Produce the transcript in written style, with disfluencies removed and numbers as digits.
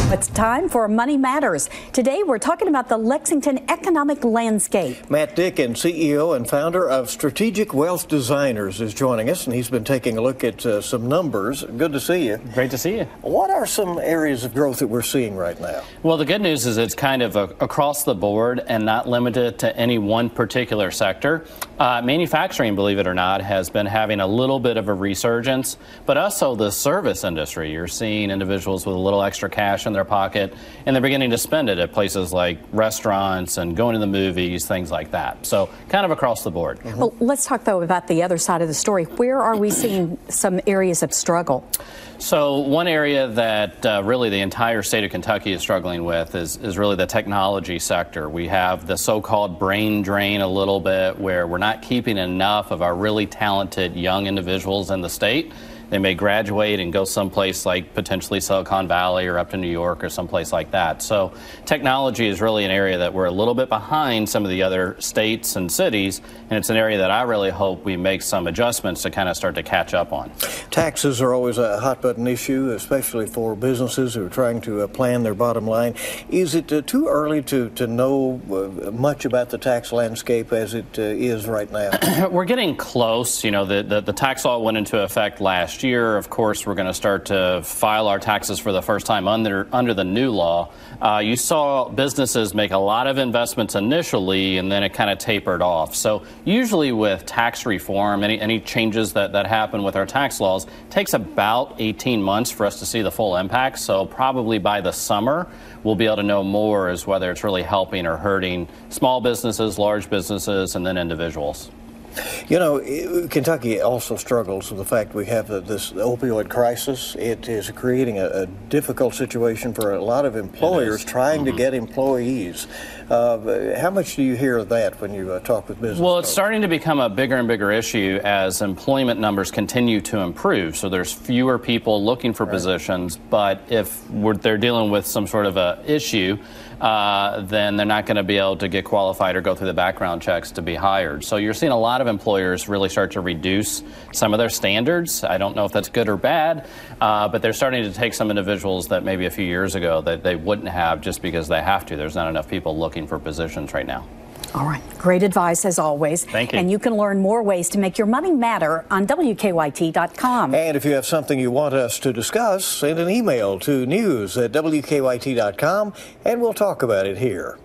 It's time for Money Matters. Today we're talking about the Lexington economic landscape. Matt Dicken, CEO and founder of Strategic Wealth Designers, is joining us, and he's been taking a look at some numbers. Good to see you. Great to see you. What are some areas of growth that we're seeing right now? Well, the good news is it's kind of across the board and not limited to any one particular sector. Manufacturing, believe it or not, has been having a little bit of a resurgence, but also the service industry. You're seeing individuals with a little extra cash in their pocket, and they're beginning to spend it at places like restaurants and going to the movies, things like that. So kind of across the board. Mm-hmm. Well, let's talk, though, about the other side of the story. Where are we seeing some areas of struggle? So one area that really the entire state of Kentucky is struggling with is really the technology sector. We have the so-called brain drain a little bit, where we're not keeping enough of our really talented young individuals in the state. They may graduate and go someplace like potentially Silicon Valley or up to New York or someplace like that. So technology is really an area that we're a little bit behind some of the other states and cities, and it's an area that I really hope we make some adjustments to kind of start to catch up on. Taxes are always a hot-button issue, especially for businesses who are trying to plan their bottom line. Is it too early to know much about the tax landscape as it is right now? We're getting close. You know, the tax law went into effect last year. Of course, we're going to start to file our taxes for the first time under the new law. You saw businesses make a lot of investments initially, and then it kind of tapered off. So usually with tax reform, any changes that happen with our tax laws, takes about 18 months for us to see the full impact. So probably by the summer, we'll be able to know more as whether it's really helping or hurting small businesses, large businesses, and then individuals. You know, Kentucky also struggles with the fact we have this opioid crisis. It is creating a difficult situation for a lot of employers trying to get employees. How much do you hear of that when you talk with business Well, it's folks? starting to become a bigger and bigger issue as employment numbers continue to improve. So there's fewer people looking for positions, but if they're dealing with some sort of a issue, then they're not going to be able to get qualified or go through the background checks to be hired. So you're seeing a lot of employers really start to reduce some of their standards. I don't know if that's good or bad, but they're starting to take some individuals that maybe a few years ago that they wouldn't have just because they have to. There's not enough people looking for positions right now. All right. Great advice, as always. Thank you. And you can learn more ways to make your money matter on WKYT.com. And if you have something you want us to discuss, send an email to news@WKYT.com, and we'll talk about it here.